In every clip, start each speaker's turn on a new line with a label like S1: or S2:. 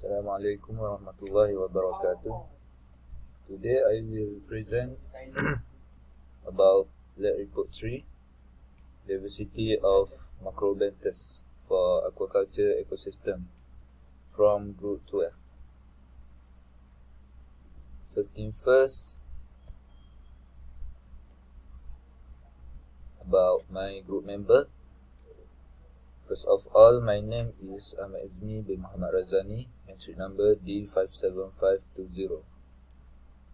S1: Assalamualaikum warahmatullahi wabarakatuh. Today I will present about lab report 3, diversity of Macrobenthos for aquaculture ecosystem from group 12. First thing first, about my group member. First of all, my name is Ahmad Azmi bin Muhammad Razani, entry number D57520.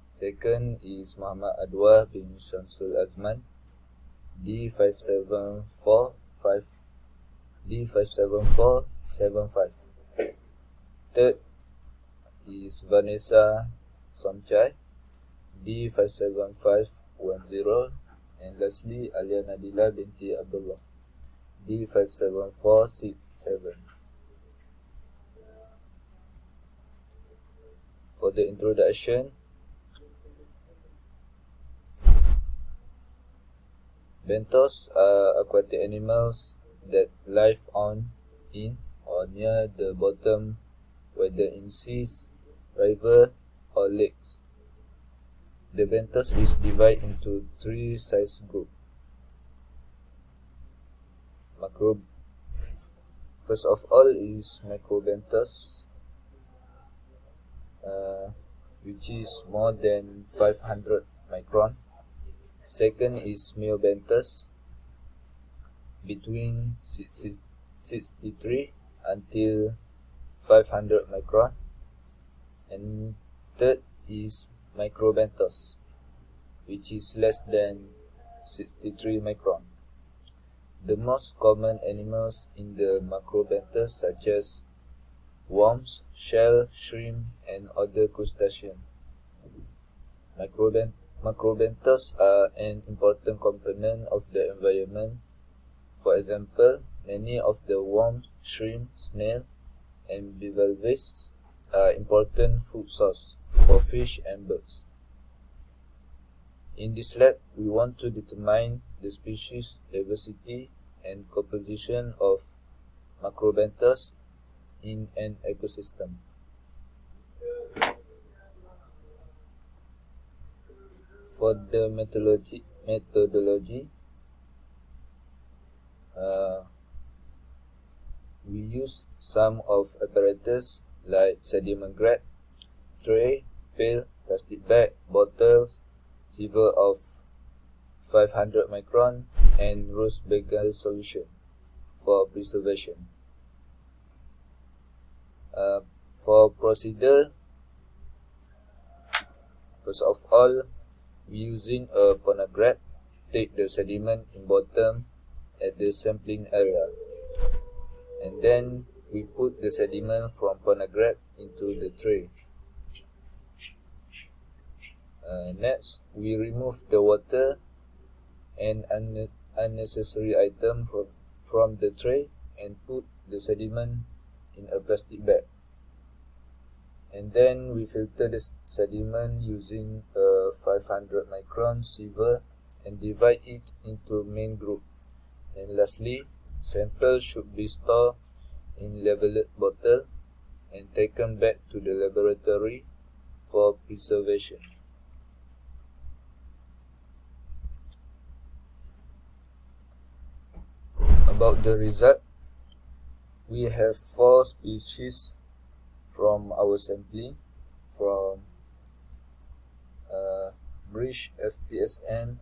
S1: Second is Muhammad Adwa bin Shamsul Azman, D57475. Third is Vanessa Somchai, D57510. And lastly, Alia Nadila binti Abdullah, D57467. For the introduction, benthos are aquatic animals that live on, in, or near the bottom, whether in seas, river, or lakes. The benthos is divided into three size groups. First of all is Macrobenthos, which is more than 500 micron. Second is Macrobenthos, between 63 until 500 micron. And third is Macrobenthos, which is less than 63 micron. The most common animals in the Macrobenthos such as worms, shell, shrimp, and other crustaceans. Macrobenthos are an important component of the environment. For example, many of the worms, shrimp, snail, and bivalves are important food source for fish and birds. In this lab, we want to determine the species diversity and composition of Macrobenthos in an ecosystem. For the methodology, we use some of apparatus like sediment grab, tray, pail, plastic bag, bottles, sieve of 500 micron, and rose bagel solution for preservation. For procedure, first of all, we using a phonograph, take the sediment in bottom at the sampling area, and then we put the sediment from phonograph into the tray. Next, we remove the water and unnecessary item from the tray and put the sediment in a plastic bag. And then we filter the sediment using a 500 micron sieve and divide it into main group. And lastly, samples should be stored in labeled bottle and taken back to the laboratory for preservation. About the result, we have 4 species from our sampling, from Brish FPSM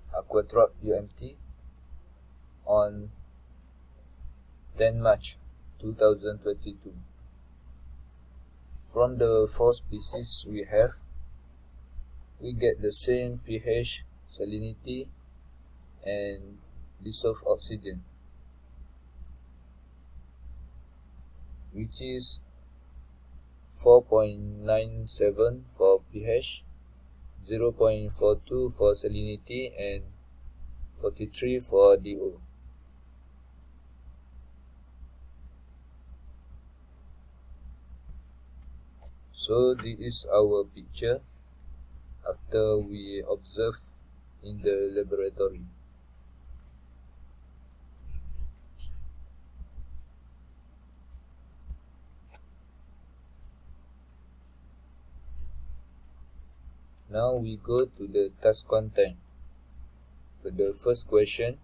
S1: Aquatrop UMT on 10 March 2022. From the 4 species we get the same pH, salinity, and dissolved oxygen, which is 4.97 for pH, 0.42 for salinity, and 43 for DO. So this is our picture after we observe in the laboratory. Now we go to the task content. For the first question,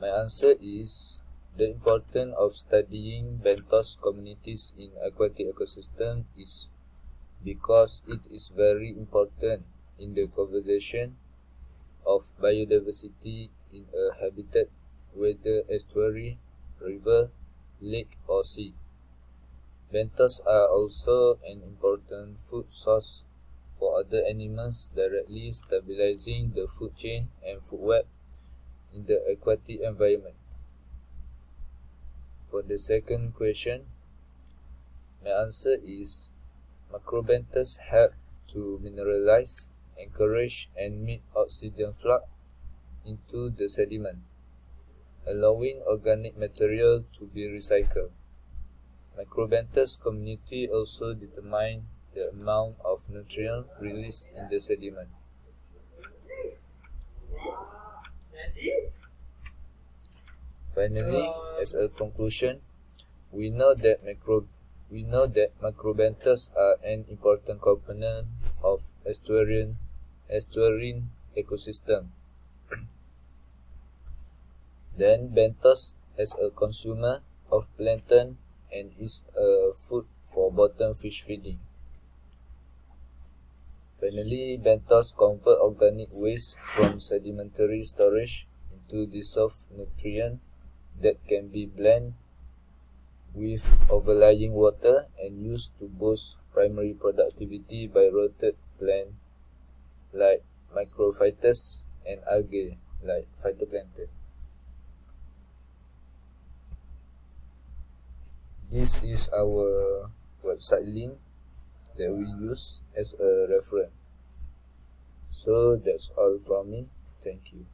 S1: my answer is the importance of studying benthos communities in aquatic ecosystem is because it is very important in the conservation of biodiversity in a habitat, whether estuary, river, lake or sea. Benthos are also an important food source for other animals, directly stabilizing the food chain and food web in the aquatic environment. For the second question, my answer is Macrobenthos help to mineralize, encourage and meet oxygen flow into the sediment, allowing organic material to be recycled. Macrobenthos community also determine the amount of nutrient released in the sediment. Finally, as a conclusion, we know that macrobenthos are an important component of estuarine ecosystem. Then benthos as a consumer of plankton and is a food for bottom fish feeding. Finally, benthos convert organic waste from sedimentary storage into dissolved nutrient that can be blended with overlying water and used to boost primary productivity by rooted plants like Macrobenthos and algae like phytoplankton. This is our website link that we use as a reference. So that's all from me. Thank you.